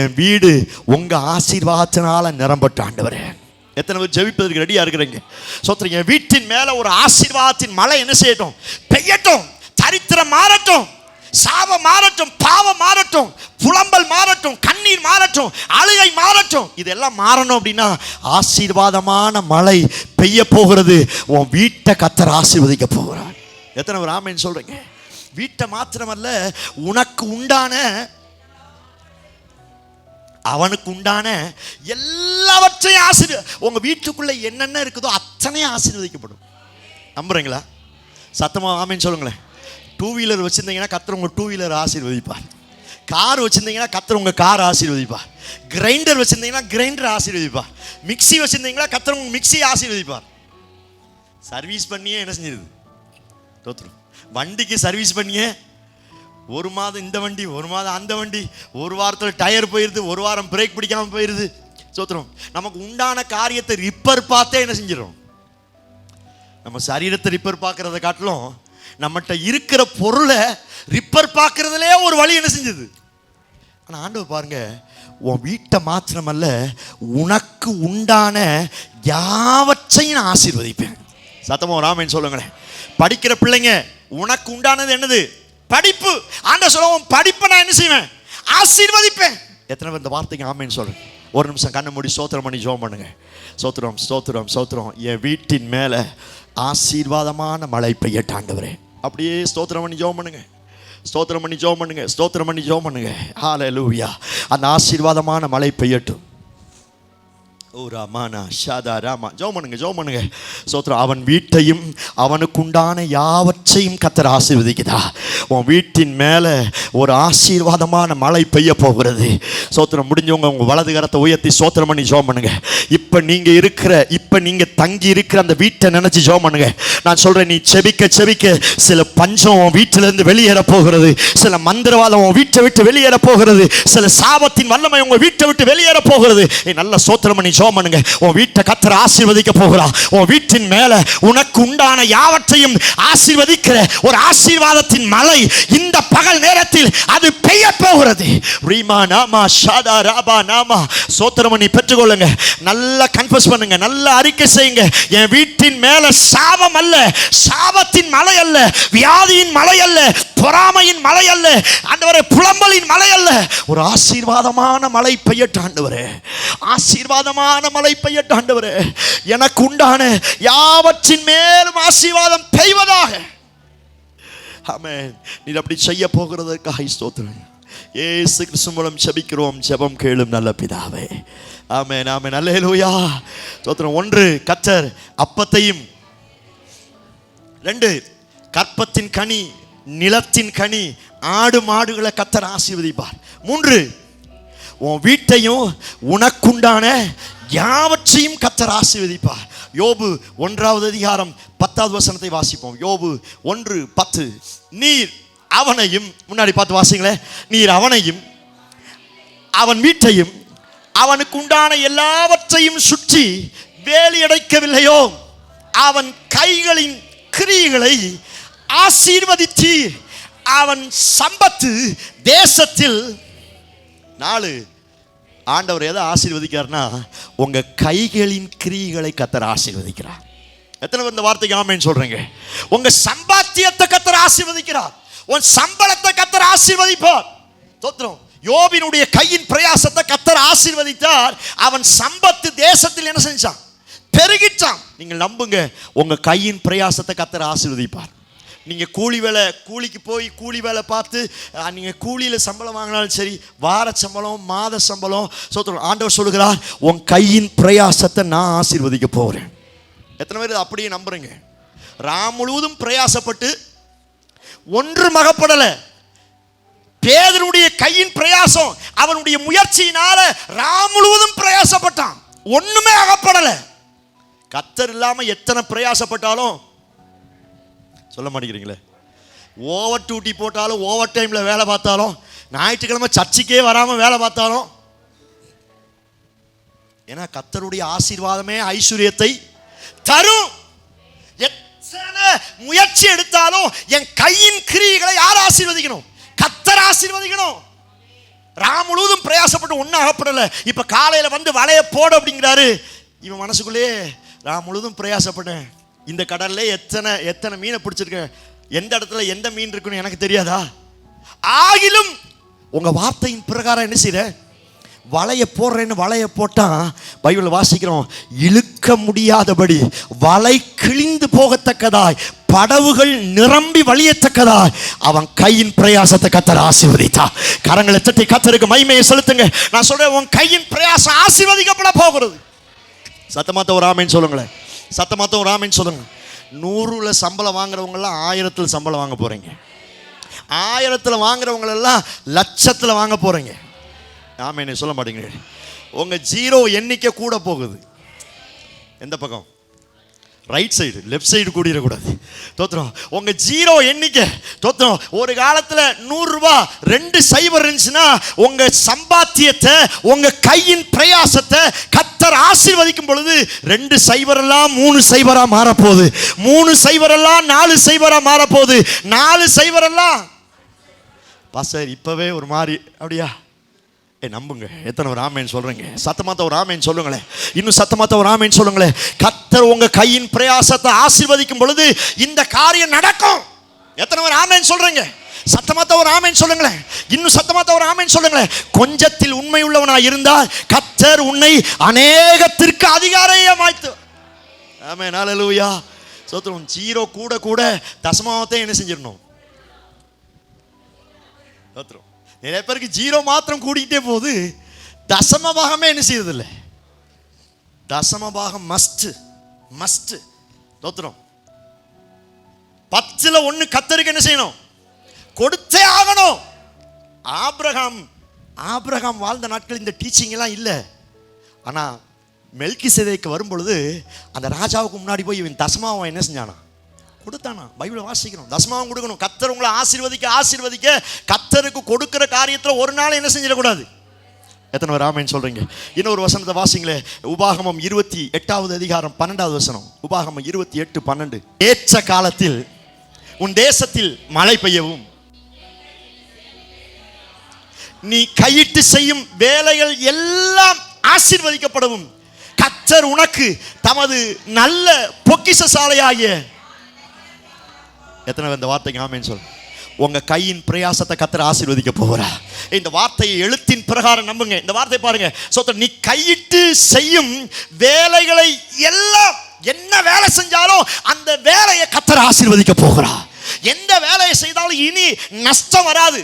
என் வீடு உங்க ஆசீர்வாதத்தினால நிரம்பட்ட. ஆண்டவரே, எத்தனை பேர் ஜெபிப்பதற்கு ரெடியா இருக்கிறீங்க? சோத்திரம். என் வீட்டின் மேல ஒரு ஆசீர்வாதத்தின் மழை என்ன செய்யட்டும்? பெய்யட்டும். தரித்திரம் மாறட்டும், சாபம் மாறட்டும், பாவம் மாறட்டும், புலம்பல் மாறட்டும், கண்ணீர் மாறட்டும், அழுகை மாறட்டும். இதெல்லாம் மாறணும் அப்படின்னா ஆசீர்வாதமான மழை பெய்ய போகிறது. உன் வீட்டை கர்த்தர் ஆசீர்வதிக்க போகிறார். எத்தனை பேர் ஆமென் சொல்றீங்க? வீட்டை மாத்திரமல்ல, உனக்கு உண்டான அவனுக்கு உண்டான எல்லாவற்றையும் உங்க வீட்டுக்குள்ள என்னென்ன இருக்குதோ அத்தனையும் ஆசீர்வதிக்கப்படும். நம்புறீங்களா? சத்தமா ஆமென் சொல்லுங்களேன். டூ வீலர் வச்சிருந்தீங்கன்னா கர்த்தர் உங்க டூ வீலர் ஆசீர்வதிப்பார். கார் வச்சிருந்தீங்கன்னா கர்த்தர் உங்க கார் ஆசீர்வதிப்பார். கிரைண்டர் வச்சிருந்தீங்கன்னா கிரைண்டர் ஆசீர்வதிப்பார். மிக்சி வச்சிருந்தீங்கன்னா கர்த்தர் உங்க மிக்சி ஆசீர்வதிப்பார். சர்வீஸ் பண்ணியே என்ன செஞ்சிருது? தோத்துரும். வண்டிக்கு சர்வீஸ் பண்ணியே ஒரு மாதம் இந்த வண்டி, ஒரு மாதம் அந்த வண்டி, ஒரு வாரத்தில் டயர் போயிருது, ஒரு வாரம் பிரேக் பிடிக்காம போயிருது. சோத்திரம். நமக்கு உண்டான காரியத்தை ரிப்பேர் பார்த்தே என்ன செஞ்சிடும்? நம்ம சரீரத்தை ரிப்பேர் பார்க்கறத காட்டிலும் நம்மகிட்ட இருக்கிற பொருளை ரிப்பேர் பார்க்கறதுலே ஒரு வழி என்ன செஞ்சது? ஆனால் ஆண்டவர் பாருங்க, உன் வீட்டை மாத்திரமல்ல, உனக்கு உண்டான யாவற்றையும் நான் ஆசீர்வதிப்பேன். சத்தமா ஆமென் சொல்லுங்களேன். படிக்கிற பிள்ளைங்க, உனக்கு உண்டானது என்னது? படிப்பு. ஆண்டவர் சொல்லுவோம், படிப்பை நான் என்ன செய்வேன்? ஆசீர்வதிப்பேன். எத்தனை பேர் இந்த வார்த்தைக்கு ஆமென் சொல்றேன்? ஒரு நிமிஷம் கண்ணை மூடி ஸ்தோத்திரம் பண்ணி ஜெபம் பண்ணுங்க. ஸ்தோத்திரம், ஸ்தோத்திரம், ஸ்தோத்திரம். என் வீட்டின் மேல ஆசீர்வாதமான மழை பெய்யட்டும் ஆண்டவரே. அப்படியே ஸ்தோத்திரம் பண்ணி ஜெபம் பண்ணுங்க. ஸ்தோத்திரம் பண்ணி ஜெபம் பண்ணுங்க. ஸ்தோத்திரம் பண்ணி ஜெபம் பண்ணுங்க. ஹல்லேலூயா. அந்த ஆசீர்வாதமான மழை பெய்யட்டும். ஓ ராமானா ஷாதா ராமா. ஜெபம் பண்ணுங்க, ஜெபம் பண்ணுங்க. ஸ்தோத்திரம். அவன் வீட்டையும் அவனுக்கு உண்டான யாவற்றையும் கர்த்தர் ஆசீர்வதிக்குதா? உன் வீட்டின் மேல ஒரு ஆசீர்வாதமான மழை பெய்ய போகிறது. ஸ்தோத்திரம். முடிஞ்சவங்க உங்க வலது கரத்தை உயர்த்தி ஸ்தோத்திரம் பண்ணி ஜெபம் பண்ணுங்க. இப்ப நீங்க தங்கி இருக்கிற அந்த வீட்டை நினைச்சு ஜெபம் பண்ணுங்க. நான் சொல்றேன், நீ செபிக்க செபிக்க சில பஞ்சம் உன் வீட்டில இருந்து வெளியேற போகிறது. சில மந்திரவாதம் உன் வீட்டை விட்டு வெளியேற போகிறது. சில சாபத்தின் வல்லமை உங்க வீட்டை விட்டு வெளியேற போகிறது. நல்ல ஸ்தோத்திரம் பண்ணி ஜெபம் பண்ணுங்க. உன் வீட்டை கர்த்தர் ஆசீர்வதிக்க போகிறார். உன் வீட்டின் மேல உனக்கு உண்டான யாவற்றையும் ஆசீர்வதிக்கிற ஒரு ஆசீர்வாதத்தின் மழை இந்த பகல் நேரத்தில் அது பெய்ய போகிறது. ரீமா நாமா ஷாதா ராபா நாமா. ஸ்தோத்திரம் பண்ணி பெற்றுக்கொள்ளுங்க. நல்லா கன்ஃபஸ் பண்ணுங்க, நல்லா அறிக்கை செய்யுங்க. என் வீட்டின் மேல சாபம் அல்ல, சாபத்தின் மழை அல்ல, வியாதியின் மழை அல்ல, பொறாமையின் மழை அல்ல ஆண்டவரே, புலம்பலின் மழை அல்ல, ஒரு ஆசீர்வாதமான மழை பெய்யட்டும் ஆண்டவரே. ஆசீர்வாதமான மழை பெய்யட்டும் ஆண்டவரே. எனக்கு உண்டான யாவற்றின் மேலும் ஆசீர்வாதம் பெய்வதாக. ஆமென். நீர் அப்படி செய்ய போகிறதற்காக ஸ்தோத்திரம். இயேசு கிறிஸ்து மூலம் ஜெபிக்கிறோம். ஜெபம் கேளும் நல்ல பிதாவே. ஆமென், ஆமென். அல்லேலூயா. ஸ்தோத்திரம். 1 கர்த்தர் அப்பத்தையும், 2 கற்பத்தின் கனி, நிலத்தின் கனி, ஆடு மாடுகளை கர்த்தர் ஆசீர்வதிப்பார். 3 உன் வீட்டையும் உனக்குண்டான யாவற்றையும் கர்த்தர் ஆசீர்வதிப்பார். யோபு 1வது அதிகாரம் 10வது வசனத்தை வாசிப்போம். யோபு 1:10. நீர் அவனையும், முன்னாடி பார்த்து வாசிங்களேன். நீர் அவனையும் அவன் வீட்டையும் அவனுக்கு உண்டான எல்லாவற்றையும் சுற்றி வேலி அடைக்கவில்லையோ? அவன் கைகளின் கிரியைகளை ஆசீர்வதித்தீர். அவன் சம்பத்து தேசத்தில் 4. ஆண்டவர் எதை ஆசீர்வதிக்கிறார்னா, உங்க கைகளின் கிரியைகளை கர்த்தர் ஆசீர்வதிக்கிறார். எத்தனை பேர் இந்த வார்த்தைக்கு ஆமென் சொல்றீங்க? உங்க சம்பாத்தியத்தை கர்த்தர் ஆசீர்வதிக்கிறார். உன் சம்பளத்தை கர்த்தர் ஆசீர்வதிப்பார். ஸ்தோத்திரம். யோபினுடைய கையின் பிரயாசத்தை கர்த்தர் ஆசீர்வதித்தார். அவன் சம்பத்து தேசத்தில் என்ன செஞ்சான்? பெருகிட்டான். நீங்கள் நம்புங்க, உங்க கையின் பிரயாசத்தை கர்த்தர் ஆசீர்வதிப்பார். நீங்க கூலிக்கு போய் கூலி வேலை பார்த்து நீங்க கூலியில சம்பளம் வாங்கினாலும் சரி, வார சம்பளம், மாத சம்பளம், ஸ்தோத்திரம். ஆண்டவர் சொல்லுகிறார், உன் கையின் பிரயாசத்தை நான் ஆசீர்வதிக்க போறேன். எத்தனை பேர் அப்படியே நம்புறீங்க? ராம் முழுவதும் பிரயாசப்பட்டு ஒன்றும் அகப்படல. பேதுருடைய கையின் பிரயாசம், அவனுடைய முயற்சியினால ராம் முழுவதும் பிரயாசப்பட்டான், ஒண்ணுமே அகப்படல. கர்த்தர் இல்லாம எத்தனை பிரயாசப்பட்டாலும் சொல்ல மாட்டேங்கிறீங்களே. ஓவர் டியூட்டி போட்டாலும், ஓவர் டைம்ல வேலை பார்த்தாலும், ஞாயிற்றுக்கிழமை சர்ச்சுக்கே வராம வேலை பார்த்தாலும், ஏன்னா கர்த்தருடைய ஆசீர்வாதமே ஐஸ்வர்யத்தை தரும். எத்தனை முயற்சி எடுத்தாலும் என் கையின் கிரியைகளை யார் ஆசீர்வதிக்கணும்? கர்த்தர் ஆசீர்வதிக்கணும். ராம் முழுவதும் பிரயாசப்பட்டு ஒன்றும் அகப்படல. இப்ப காலையில வந்து வலைய போட அப்படிங்கிறாரு. இவன் மனசுக்குள்ளே ராம் முழுவதும் பிரயாசப்பட்டேன், இந்த கடல்ல எத்தனை மீனை பிடிச்சிருக்கேன், எந்த இடத்துல எந்த மீன் இருக்குன்னு எனக்கு தெரியாதா? ஆகிலும் உங்க வார்த்தையின் பிரகாரம் என்ன செய்யற? வலைய போடுறேன்னு வலைய போட்டா பைபிள் வாசிக்கிறோம், இழுக்க முடியாதபடி வலை கிழிந்து போகத்தக்கதாய், படவுகள் நிரம்பி வழியத்தக்கதாய் அவன் கையின் பிரயாசத்தை கர்த்தர் ஆசீர்வதித்தா. கரங்களை தட்டி கர்த்தருக்கு மகிமையை செலுத்துங்க. நான் சொல்றேன், உன் கையின் பிரயாசம் ஆசீர்வதிக்கப்பட போகிறது. சத்தமாத்த ஒரு ஆமென் சொல்லுங்களேன். சத்தமாத்த ஒரு ஆமென் சொல்லுங்க. 100ல் சம்பளம் வாங்குறவங்கெல்லாம் 1000ல் சம்பளம் வாங்க போறீங்க. 1000ல் வாங்குறவங்களெல்லாம் லட்சத்தில் வாங்க போறீங்க. ஆமென் சொல்ல மாட்டேங்க. உங்க ஜீரோ எண்ணிக்கை கூட போகுது. எந்த பக்கம்? ரைட் சைடு, லெஃப்ட் சைடு கூடிடக்கூடாது. தோத்திரம். உங்க ஜீரோ எண்ணிக்கை தோத்திரம். ஒரு காலத்தில் 100 ரூபாய் 2 சைபர் இருந்துச்சுன்னா உங்க சம்பாத்தியத்தை, உங்க கையின் பிரயாசத்தை கர்த்தர் ஆசீர்வதிக்கும் பொழுது 2 சைபர் எல்லாம் 3 சைபரா மாறப்போகுது. 3 சைபர் எல்லாம் 4 சைபரா மாறப்போகுது. 4 சைபர் எல்லாம் பாஸ்டர் இப்பவே ஒரு மாதிரி அப்படியா? நம்புங்க. எத்தனை ஒரு ஆமென் சொல்றீங்க? சத்தமாத்த ஒரு ஆமென் சொல்லுங்களேன். இன்னும் சத்தமாத்த ஒரு ஆமென் சொல்லுங்களேன். கர்த்தர் உங்க கையின் பிரயாசத்தை ஆசீர்வதிக்கும் பொழுது இந்த காரியம் நடக்கும். எத்தனை ஒரு ஆமென் சொல்றீங்க? சத்தமாத்த ஒரு ஆமென் சொல்லுங்களேன். இன்னும் சத்தமாத்த ஒரு ஆமென் சொல்லுங்களேன். கொஞ்சத்தில் உண்மை உள்ளவனா இருந்தால் கர்த்தர் உன்னை அநேகத்திற்கு அதிகாரமாய்த்து. ஆமென் ஹல்லேலூயா. சோத்திரம். ஜீரோ கூட கூட தசமாவத்தை என்ன செஞ்சிடணும்? சோத்திரம். நிறைய பேருக்கு ஜீரோ மாத்திரம் கூடிக்கிட்டே போகுது, தசம பாகமே என்ன செய்யறது இல்லை. தசம பாகம் மஸ்ட். தோத்திரம். 10ல் 1 கர்த்தருக்கு என்ன செய்யணும்? கொடுத்தே ஆகணும். ஆபிரகாம் வாழ்ந்த நாட்கள் இந்த டீச்சிங் எல்லாம் இல்லை. ஆனா மெல்கிசேதேக்கு வரும் பொழுது அந்த ராஜாவுக்கு முன்னாடி போய் இவன் தசமாவை என்ன செஞ்சானா? கொடுத்தானா? பைபிளை வாசிக்கிறோம். தசமாவும் கொடுக்கணும். கர்த்தர் உங்களை ஆசீர்வதிக்க கர்த்தருக்கு கொடுக்கிற காரியத்தில் ஒரு நாள் என்ன செஞ்சிடக்கூடாது. எத்தனை பேர் ஆமென் சொல்றீங்க? இன்னொரு வசனத்தை வாசிங்களே. உபாகமம் 28வது அதிகாரம் 12வது வசனம். உபாகமம் 28:12. ஏற்ற காலத்தில் உன் தேசத்தில் மழை பெய்யவும், நீ கையிட்டு செய்யும் வேலைகள் எல்லாம் ஆசீர்வதிக்கப்படவும் கர்த்தர் உனக்கு தமது நல்ல பொக்கிஷசாலையாகிய. எத்தனை இந்த வார்த்தைக்கு ஆமென் சொல். உங்க கையின் பிரயாசத்தை கர்த்தர் ஆசீர்வதிக்க போகிறார். இந்த வார்த்தையை எழுத்தின் பிரகாரம் நம்புங்க. இந்த வார்த்தை பாருங்க. நீ கையிட்டு செய்யும் வேலைகளை எல்லாம், என்ன வேலை செஞ்சாலும் அந்த வேலையை கர்த்தர் ஆசீர்வதிக்க போகிறார். எந்த வேலையை செய்தாலும் இனி நஷ்டம் வராது.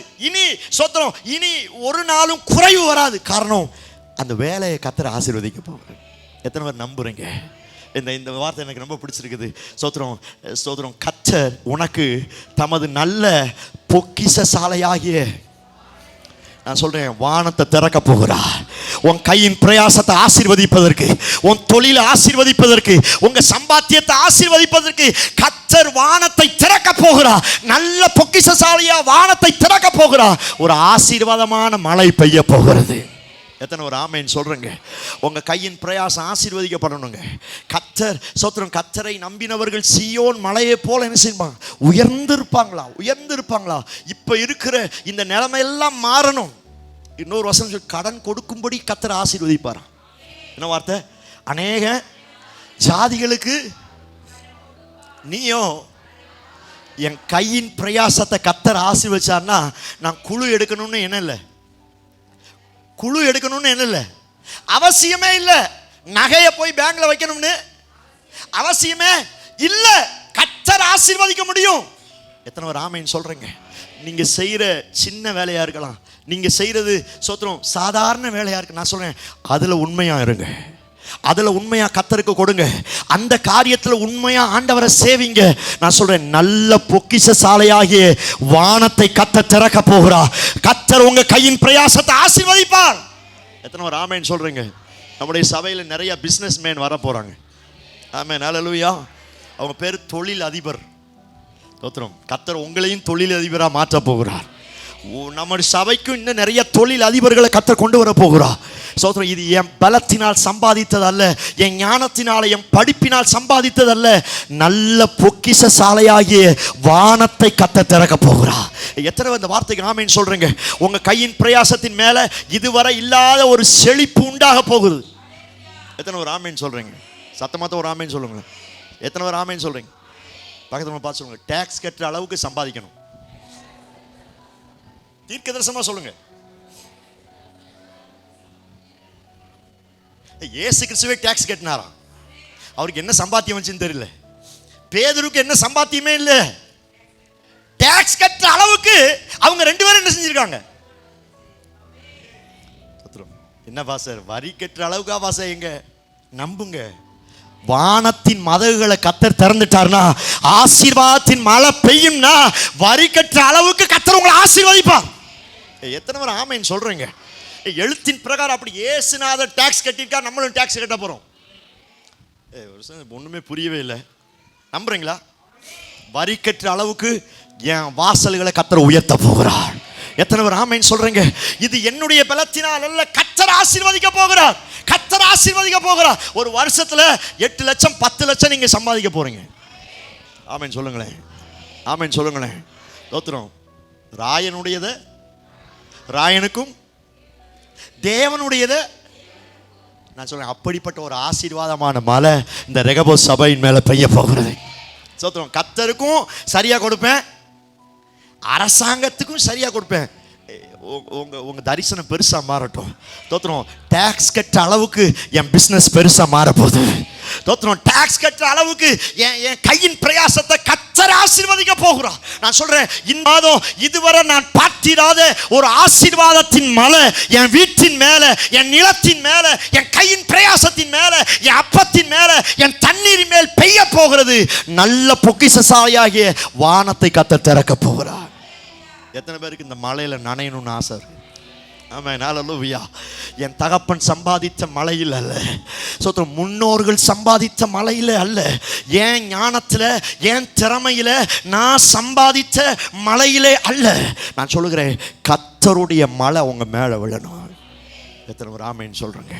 இனி ஒரு நாளும் குறைவு வராது. காரணம், அந்த வேலையை கர்த்தர் ஆசீர்வதிக்க போகிறார். எத்தனை பேர் நம்புறீங்க? இந்த வார்த்தை எனக்கு ரொம்ப பிடிச்சிருக்குது. ஸ்தோத்திரம். கர்த்தர் உனக்கு தமது நல்ல பொக்கிஷசாலையாகிய, நான் சொல்றேன், வானத்தை திறக்க போகிறார். உன் கையின் பிரயாசத்தை ஆசீர்வதிப்பதற்கு, உன் தொழிலை ஆசீர்வதிப்பதற்கு, உங்க சம்பாத்தியத்தை ஆசீர்வதிப்பதற்கு கர்த்தர் வானத்தை திறக்க போகிறார். நல்ல பொக்கிஷசாலையா வானத்தை திறக்க போகிறார். ஒரு ஆசீர்வாதமான மழை பெய்ய போகிறது. எத்தனை ஒரு ஆமென் சொல்றேங்க? உங்க கையின் பிரயாசம் ஆசீர்வதிக்கப்படணுங்க. கர்த்தரை நம்பினவர்கள் சீயோன் மலையை போல என்ன செய்வாங்க? உயர்ந்திருப்பாங்களா? இப்ப இருக்கிற இந்த நிலைமையெல்லாம் மாறணும். இன்னொரு வசனம், கடன் கொடுக்கும்படி கர்த்தர் ஆசீர்வதிப்பாராம். என்ன வார்த்தை? அநேக ஜாதிகளுக்கு நீயும் என் கையின் பிரயாசத்தை கத்தர் ஆசீர்வதிச்சார்னா நான் குழு எடுக்கணும்னு என்ன இல்லை, குழு எடுக்கணும்னு என்ன இல்லை, அவசியமே இல்லை. நகையை போய் பேங்க்ல வைக்கணும்னு அவசியமே இல்லை. கத்தர் ஆசீர்வதிக்க முடியும். எத்தனை ஒரு ஆமைன்னு சொல்றீங்க? நீங்க செய்யற சின்ன வேலையா இருக்கலாம், நீங்க செய்யறது சோத்திரம் சாதாரண வேலையா இருக்கு, நான் சொல்றேன் அதுல உண்மையா இருங்க, அதுல உண்மையா கத்தருக்கு கொடுங்க, அந்த காரியத்துல உண்மையா ஆண்டவரை சேவிங்க. நான் சொல்றேன் நல்ல பொக்கிஷ சாலையாகிய வானத்தை கத்தர் திறக்க போகிறா. கத்தர் உங்க கையின் பிரயாசத்தை ஆசீர்வதிப்பார். எத்தனை ஒரு ஆமேன்னு சொல்றீங்க? நம்முடைய சபையில நிறைய பிசினஸ் மேன் வர போறாங்க. ஆமென், ஹல்லேலூயா. அவங்க பேர் தொழில் அதிபர். தோத்திரம், கத்தர் உங்களையும் தொழில் அதிபராக மாற்ற போகிறார். நம்முடைய சபைக்கும் இன்னும் நிறைய தொழில் அதிபர்களை கத்தர் கொண்டு வர போகிறார். சோத்திரம், இது என் பலத்தினால் சம்பாதித்ததல்ல, என் ஞானத்தினால என் படிப்பினால் சம்பாதித்ததல்ல, நல்ல பொக்கிஷ சாலையாகிய வானத்தை கத்தர் திறக்க போகிறார். எத்தனை இந்த வார்த்தைக்கு ஆமென் சொல்றீங்க? உங்க கையின் பிரயாசத்தின் மேல இதுவரை இல்லாத ஒரு செழிப்பு உண்டாக போகுது. எத்தனை ஒரு ஆமென் சொல்றீங்க? சத்தமாத்த ஒரு ஆமென் சொல்லுங்களேன். எத்தனை ஒரு ஆமென் சொல்றீங்க? பக்கத்துல பார்த்து சொல்லுங்க, டாக்ஸ் கட்டுற அளவுக்கு சம்பாதிக்கணும். தீர்க்க தரிசனமா சொல்லுங்க. இயேசு கிறிஸ்துவே டாக்ஸ் கட்டினாராம். அவருக்கு என்ன சம்பாத்தியம் வந்துச்சுன்னு தெரியல. பேதுருக்கு என்ன சம்பாத்தியமே இல்லை. டாக்ஸ் கட்டுற அளவுக்கு அவங்க ரெண்டு பேரும் என்ன செஞ்சிருக்காங்க? என்ன பாசர், வரி கட்டுற அளவுக்கா பாச? எங்க நம்புங்க, வானத்தின் மதகுகளை கத்தர் திறந்துட்டார்னா, ஆசீர்வாதத்தின் மழை பெய்யும்னா, வரி கட்டுற அளவுக்கு கத்தர் உங்களை ஆசீர்வதிப்பார். எத்தனை பேர் ஆமென் சொல்றீங்க? எழுத்தின் பிரகாரம் அப்படி ஏசுநாதர் டாக்ஸ் கட்டிருக்கா, நம்மளும் டாக்ஸ் கட்ட போறோம். ஒண்ணுமே புரியவே இல்லை. நம்புறீங்களா? வரி கட்டுற அளவுக்கு என் வாசல்களை கத்தர் உயர்த்த போகிறார். எத்தனை பேர் ஆமென் சொல்றீங்க? இது என்னுடைய பலத்தினால் அல்ல, கத்தர் ஆசீர்வதிக்க போகிறார். கத்தர் ஆசீர்வதிக்க போகிறார். ஒரு வருஷத்துல 8 லட்சம் 10 லட்சம் நீங்க சம்பாதிக்க போறீங்க. ஆமென் சொல்லுங்களேன். ஆமென் சொல்லுங்களேன். தோத்திரம், ராயனுடையது ராயனுக்கும் தேவனுடையது. நான் சொல்றேன், அப்படிப்பட்ட ஒரு ஆசீர்வாதமான மழை இந்த ரெகபோ சபையின் மேல பெய்ய போகிறது. சோத்திரம், கத்தருக்கும் சரியா கொடுப்பேன், அரசாங்கத்துக்கும் சரியா கொடுப்பேன். உங்க தரிசனம் பெருசா மாறட்டும். தோத்திரம், டாக்ஸ் கட்ட அளவுக்கு என் பிசினஸ் பெருசா மாறப்போகுது. தோத்திரம், டாக்ஸ் கட்ட அளவுக்கு என் கையின் பிரயாசத்தை கத்தர் ஆசீர்வதிக்க போகிறார். நான் சொல்றேன், இந்த மாதம் இதுவரை நான் பார்த்திராத ஒரு ஆசீர்வாதத்தின் மழை என் வீட்டின் மேல, என் நிலத்தின் மேல, என் கையின் பிரயாசத்தின் மேல, என் அப்பத்தின் மேல, என் தண்ணீர் மேல் பெய்ய போகிறது. நல்ல பொக்கிஷசாலியாகிய வானத்தை கத்தர் திறக்க போகிறார். எத்தனை பேருக்கு இந்த மலையில நனையணும்னு ஆசை இருக்கு? ஆமென், ஹல்லேலூயா. என் தகப்பன் சம்பாதித்த மலையில் அல்ல, சோத்திரம், முன்னோர்கள் சம்பாதித்த மலையில் அல்ல, என் ஞானத்தில் என் திறமையில் நான் சம்பாதித்த மலையிலே அல்ல. நான் சொல்லுகிறேன், கர்த்தருடைய மலை உங்க மேல விழணும். எத்தனை ஒரு ஆமென் சொல்றேங்க?